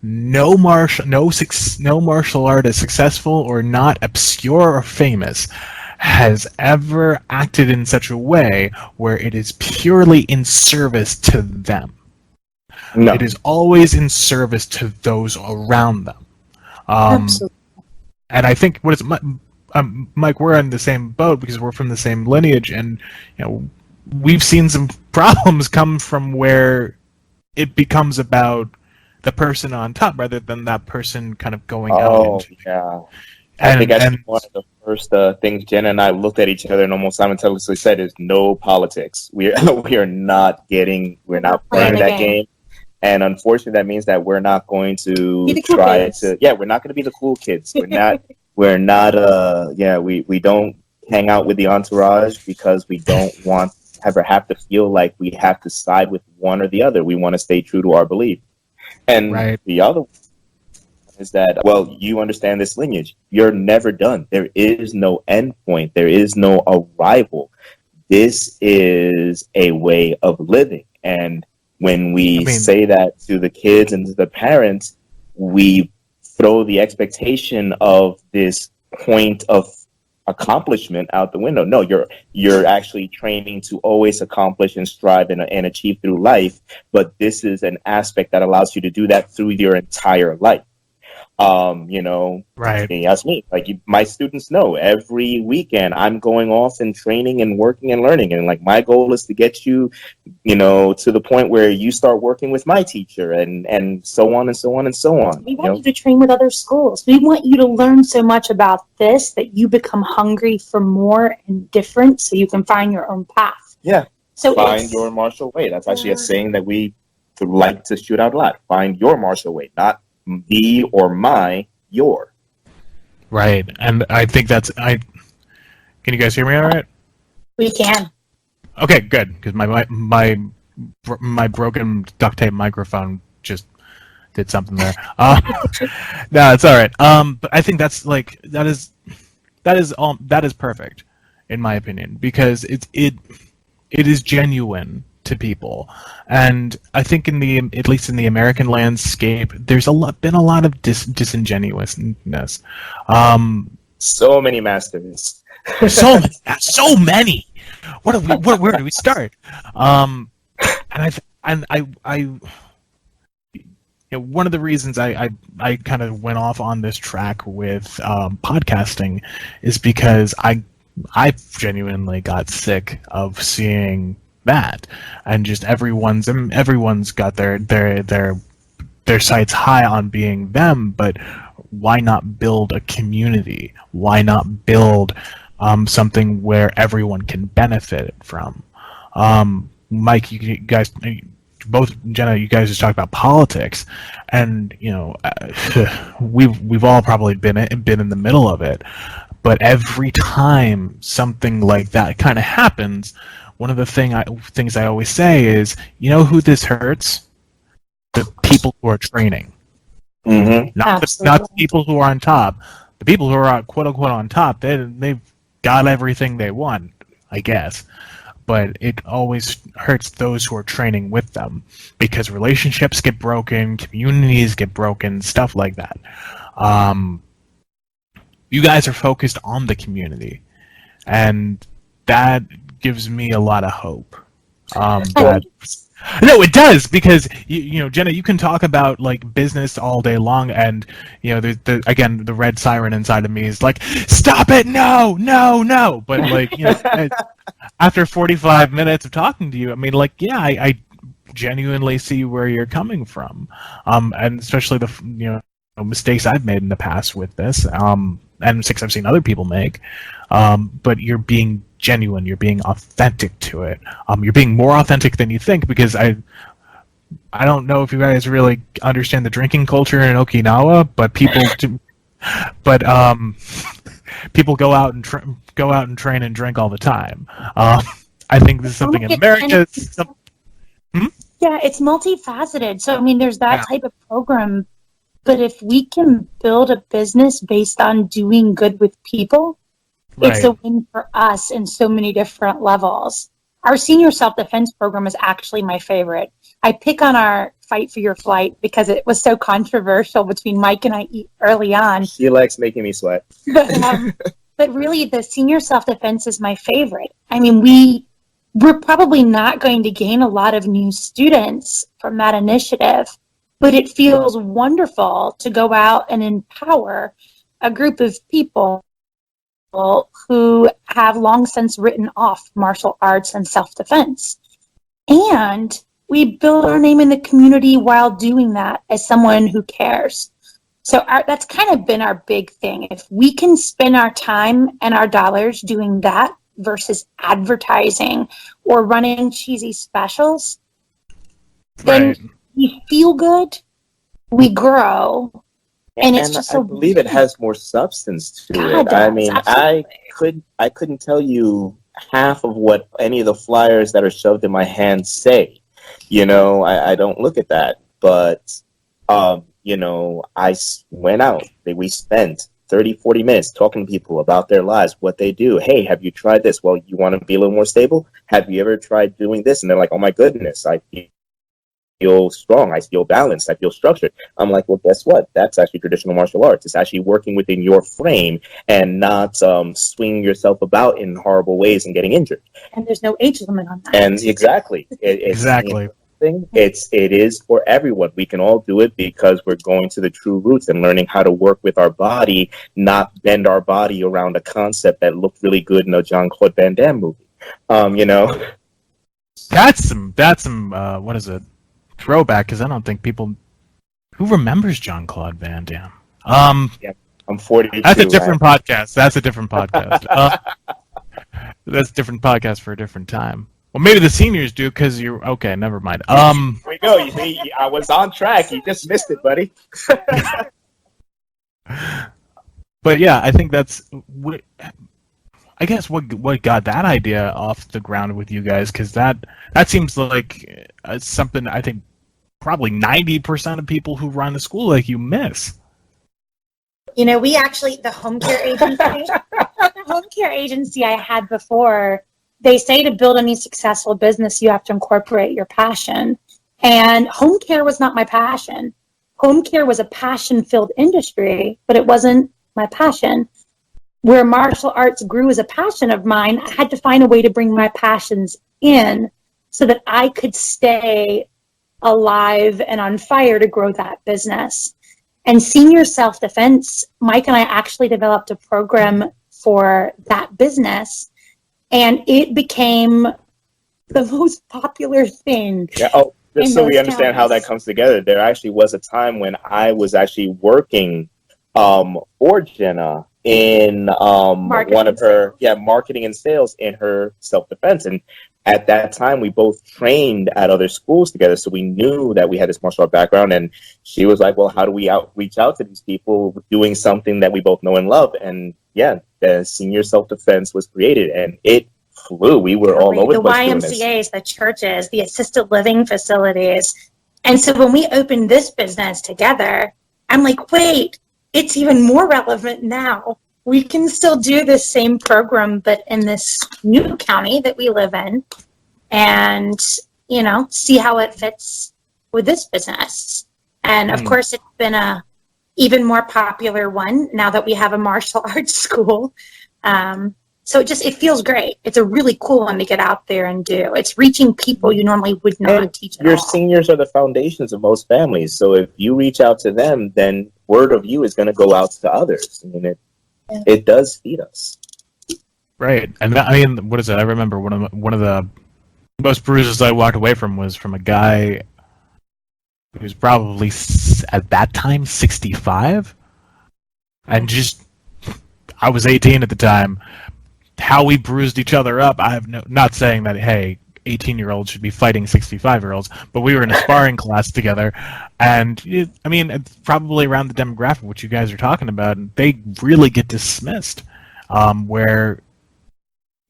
no martial art is successful or not obscure or famous has ever acted in such a way where it is purely in service to them. No. It is always in service to those around them. Absolutely. And I think Mike, we're on the same boat because we're from the same lineage, and we've seen some problems come from where it becomes about the person on top rather than that person kind of going out. Oh, yeah. I think that's one of the first things Jenna and I looked at each other and almost simultaneously said is no politics. We're not playing that game. And unfortunately, that means that we're not going to try to. Yeah, we're not going to be the cool kids. We're not. We don't hang out with the entourage because we don't want to ever have to feel like we have to side with one or the other. We want to stay true to our belief. And the other is that, well, you understand this lineage. You're never done. There is no end point. There is no arrival. This is a way of living, and when we say that to the kids and to the parents, we throw the expectation of this point of accomplishment out the window. No, you're actually training to always accomplish and strive and achieve through life. But this is an aspect that allows you to do that through your entire life. Right. That's me. My students know every weekend I'm going off and training and working and learning. And my goal is to get you, to the point where you start working with my teacher and so on and so on and so on. We want you to train with other schools. We want you to learn so much about this that you become hungry for more and different so you can find your own path. Yeah. So find your martial way. That's actually a saying that we like to shoot out loud. Find your martial way, not the or my, your. Right, and I think can you guys hear me all right? We can. Okay, good, because my broken duct tape microphone just did something there. No, it's all right. But I think that is perfect, in my opinion, because it is genuine to people, and I think at least in the American landscape, there's been a lot of disingenuousness. So many masters. So many. Where do we start? One of the reasons I kind of went off on this track with podcasting is because I genuinely got sick of seeing that, and just everyone's got their sights high on being them, but why not build a community? Why not build something where everyone can benefit from? Mike, you guys, both Jenna, you guys just talked about politics, and we've all probably been in the middle of it. But every time something like that kind of happens, one of the things I always say is, who this hurts? The people who are training, not the people who are on top. The people who are quote unquote on top, they've got everything they want, I guess. But it always hurts those who are training with them, because relationships get broken, communities get broken, stuff like that. You guys are focused on the community, and that gives me a lot of hope. No, it does, because Jenna, you can talk about like business all day long, and the red siren inside of me is like, stop it, no. But like after 45 minutes of talking to you, I mean, like, yeah, I genuinely see where you're coming from, and especially the mistakes I've made in the past with this, and mistakes I've seen other people make. But you're being genuine, you're being authentic to it. You're being more authentic than you think, because I don't know if you guys really understand the drinking culture in Okinawa, but people do, but people go out and train and drink all the time. I think this is something in America. Yeah, it's multifaceted. So I mean, there's that type of program, but if we can build a business based on doing good with people, it's a win for us in so many different levels. Our senior self-defense program is actually my favorite. I pick on our Fight for Your Flight because it was so controversial between Mike and I early on. He likes making me sweat. But really, the senior self-defense is my favorite. I mean, we're probably not going to gain a lot of new students from that initiative, but it feels wonderful to go out and empower a group of people who have long since written off martial arts and self-defense. And we build our name in the community while doing that as someone who cares. So that's kind of been our big thing. If we can spend our time and our dollars doing that versus advertising or running cheesy specials, then we feel good, we grow, and it's just I believe it has more substance to it. Does, I mean, absolutely. I couldn't tell you half of what any of the flyers that are shoved in my hand say. I don't look at that, but I went out. We spent 30, 40 minutes talking to people about their lives, what they do. Hey, have you tried this? Well, you want to be a little more stable? Have you ever tried doing this? And they're like, oh my goodness, I feel strong, I feel balanced, I feel structured. I'm like, well, guess what? That's actually traditional martial arts. It's actually working within your frame and not swinging yourself about in horrible ways and getting injured. And there's no age limit on that. And exactly. Exactly. It is for everyone. We can all do it because we're going to the true roots and learning how to work with our body, not bend our body around a concept that looked really good in a Jean-Claude Van Damme movie. That's some what is it? Throwback, because I don't think people who remembers Jean-Claude Van Damme. Yeah, I'm 42. That's a different podcast. That's a different podcast. That's a different podcast for a different time. Well, maybe the seniors do, because you're okay. Never mind. Here we go. You see, I was on track. You just missed it, buddy. But yeah, I think that's what. I guess what got that idea off the ground with you guys, because that seems like something I think probably 90% of people who run a school like you miss. You know, we actually, the home care agency I had before, they say to build any successful business, you have to incorporate your passion. And home care was not my passion. Home care was a passion-filled industry, but it wasn't my passion. Where martial arts grew as a passion of mine, I had to find a way to bring my passions in so that I could stay alive and on fire to grow that business. And senior self-defense, Mike and I actually developed a program for that business, and it became the most popular thing. Yeah. Oh, just so we understand how that comes together, there actually was a time when I was actually working for Jena in one of her marketing and sales in her self-defense, and at that time we both trained at other schools together, so we knew that we had this martial art background. And she was like, well, how do we reach out to these people doing something that we both know and love? And the senior self-defense was created, and it flew. We were all over the place. The YMCAs, the churches, the assisted living facilities. And so when we opened this business together, I'm like, wait, it's even more relevant now. We can still do this same program, but in this new county that we live in, and, you know, see how it fits with this business. And of course, it's been a even more popular one now that we have a martial arts school. So it feels great. It's a really cool one to get out there and do. It's reaching people you normally would not teach at all. Your seniors are the foundations of most families. So if you reach out to them, then word of you is going to go out to others. I mean, it does feed us. Right. And what is it? I remember one of the most bruises I walked away from was from a guy who was probably at that time 65, and I was 18 at the time. How we bruised each other up, I have not saying that, hey, 18-year-olds should be fighting 65-year-olds, but we were in a sparring class together, and it's probably around the demographic which you guys are talking about, and they really get dismissed, where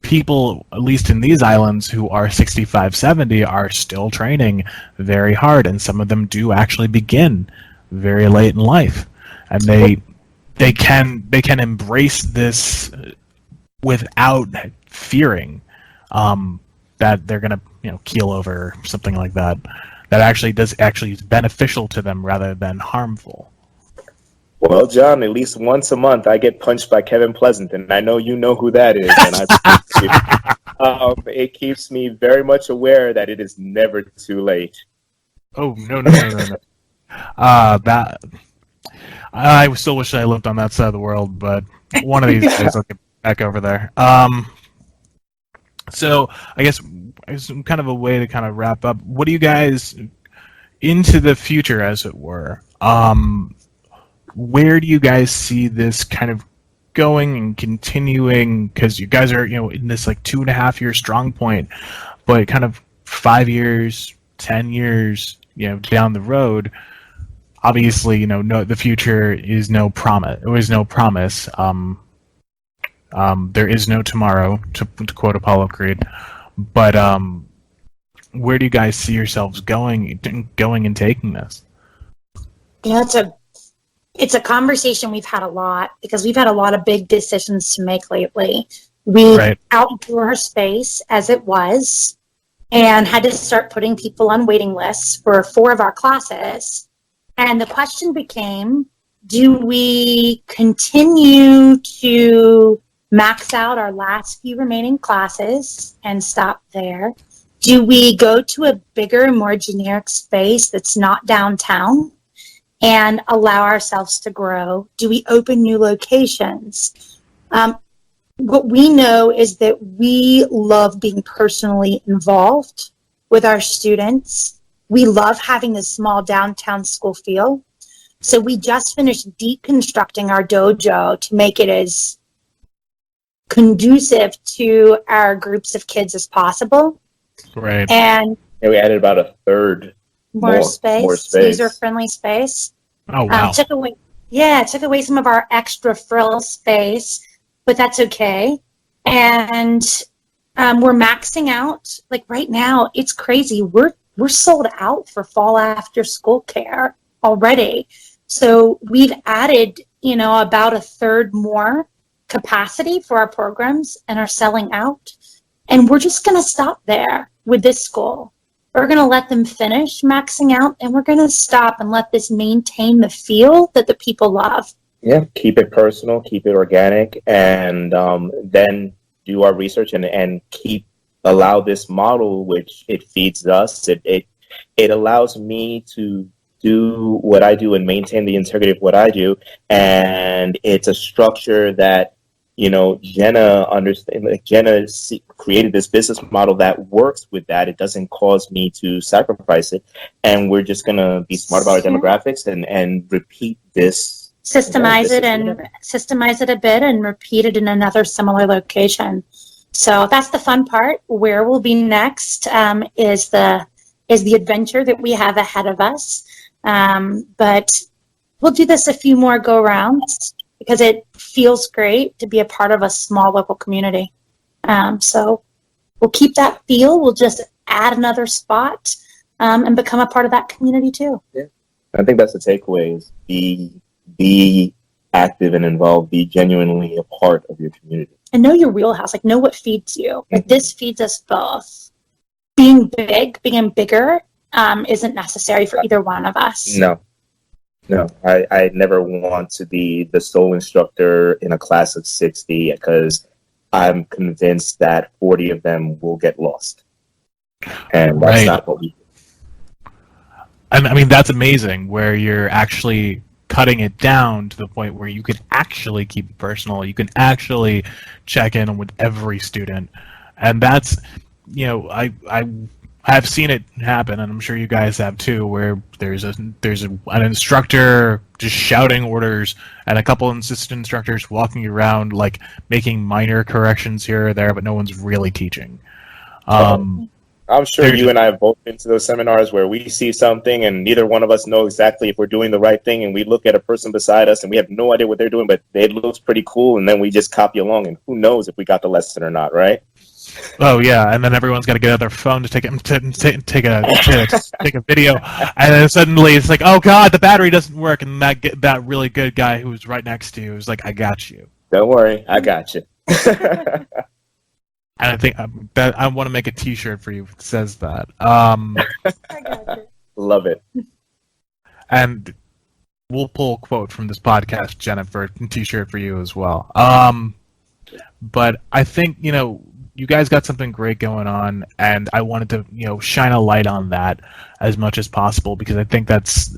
people, at least in these islands, who are 65, 70 are still training very hard, and some of them do actually begin very late in life, and they can embrace this without fearing that they're going to keel over or something like that. That actually is beneficial to them rather than harmful. Well, John, at least once a month I get punched by Kevin Pleasant, and I know you know who that is, and it keeps me very much aware that it is never too late. Oh, no. That I still wish I lived on that side of the world, but one of these days I'll get back over there. So I guess it's kind of a way to kind of wrap up. What do you guys, into the future, as it were, where do you guys see this kind of going and continuing? Because you guys are, in this like 2.5-year strong point, but kind of 5 years, 10 years, down the road, obviously, the future is no promise. There is no promise. There is no tomorrow, to quote Apollo Creed. But where do you guys see yourselves going and taking this? It's a conversation we've had a lot, because we've had a lot of big decisions to make lately. We outgrew our space as it was and had to start putting people on waiting lists for 4 of our classes. And the question became, do we continue to max out our last few remaining classes and stop there? Do we go to a bigger, more generic space that's not downtown and allow ourselves to grow? Do we open new locations? What we know is that we love being personally involved with our students. We love having a small downtown school feel. So we just finished deconstructing our dojo to make it as conducive to our groups of kids as possible. Right. And we added about a third more space. User-friendly space. Oh, wow. Took away some of our extra frill space, but that's okay. And we're maxing out. Like right now, it's crazy. We're we're sold out for fall after school care already. So we've added, about a third more capacity for our programs and are selling out. And we're just going to stop there with this school. We're going to let them finish maxing out, and we're going to stop and let this maintain the feel that the people love. Yeah, keep it personal, keep it organic, and then do our research and allow this model, which it feeds us. It allows me to do what I do and maintain the integrity of what I do, and it's a structure that Jena understand. Like Jena created this business model that works with that. It doesn't cause me to sacrifice it, and we're just gonna be smart about our demographics and repeat this. Systemize it a bit and repeat it in another similar location. So that's the fun part. Where we'll be next is the adventure that we have ahead of us. But we'll do this a few more go rounds because it feels great to be a part of a small local community. So we'll keep that feel. We'll just add another spot and become a part of that community too. Yeah, I think that's the takeaway: is be active and involved. Be genuinely a part of your community. And know your wheelhouse. Like, know what feeds you. Like, this feeds us both. Being bigger isn't necessary for either one of us. No. I never want to be the sole instructor in a class of 60 because I'm convinced that 40 of them will get lost. And that's not what we do. I mean, that's amazing where you're actually cutting it down to the point where you can actually keep it personal. You can actually check in with every student. And that's, I've seen it happen, and I'm sure you guys have too, where there's an instructor just shouting orders and a couple of assistant instructors walking around like making minor corrections here or there, but no one's really teaching. I'm sure you and I have both been to those seminars where we see something and neither one of us know exactly if we're doing the right thing, and we look at a person beside us and we have no idea what they're doing, but it looks pretty cool, and then we just copy along, and who knows if we got the lesson or not, right? Oh yeah, and then everyone's got to get out their phone to take a video, and then suddenly it's like, oh god, the battery doesn't work, and that really good guy who was right next to you is like, I got you. Don't worry, I got you. And I think that I want to make a T-shirt for you that says that. I got you. Love it. And we'll pull a quote from this podcast, Jennifer, T-shirt for you as well. But I think you guys got something great going on, and I wanted to shine a light on that as much as possible because I think that's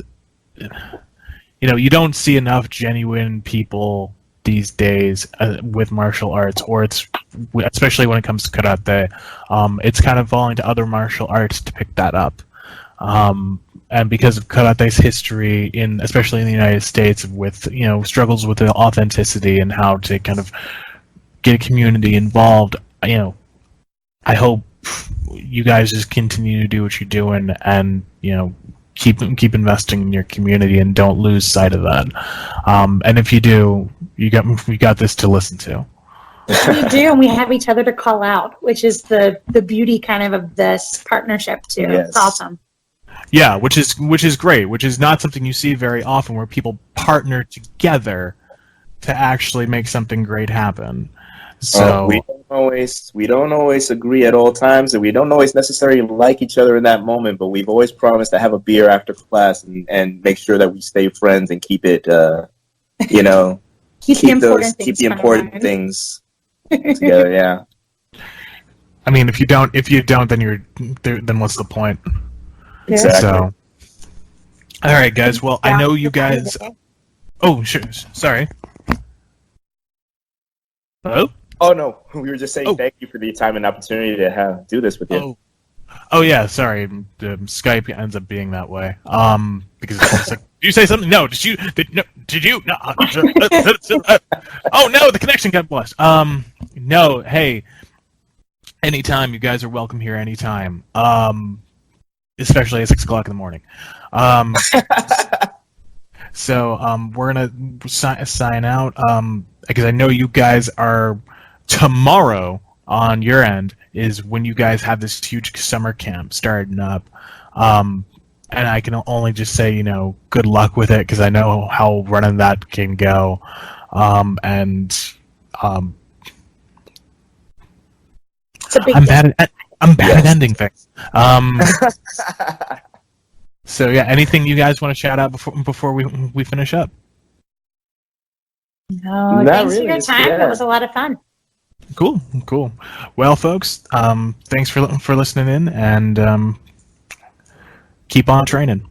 you don't see enough genuine people these days with martial arts, or it's especially when it comes to karate. It's kind of falling to other martial arts to pick that up. And because of karate's history, especially in the United States, with struggles with the authenticity and how to kind of get a community involved, I hope you guys just continue to do what you're doing and keep investing in your community and don't lose sight of that. And if you do, we got this to listen to. We do, and we have each other to call out, which is the beauty kind of this partnership too. Yes. It's awesome. Yeah, which is great, which is not something you see very often, where people partner together to actually make something great happen. So we don't always agree at all times, and we don't always necessarily like each other in that moment, but we've always promised to have a beer after class and make sure that we stay friends and keep it keep the important things together. Yeah. I mean, if you don't, then what's the point? Exactly. So, all right, guys. Well, I know you guys. Oh, sure. Sorry. Hello? Oh no, we were just saying thank you for the time and opportunity to do this with you. Oh yeah, sorry. Skype ends up being that way. Because it's just like, did you say something? No. Did you? No. Oh no, the connection got lost. No. Hey, anytime, you guys are welcome here. Anytime. Especially at 6 o'clock in the morning. So we're gonna sign out. Because I know you guys are tomorrow on your end is when you guys have this huge summer camp starting up. And I can only just say, good luck with it, because I know how running that can go. It's a big I'm bad at ending things. So yeah, anything you guys want to shout out before we finish up? No, Not thanks for really, your just- time. yeah. It was a lot of fun. Cool. Well, folks, thanks for listening in, and keep on training.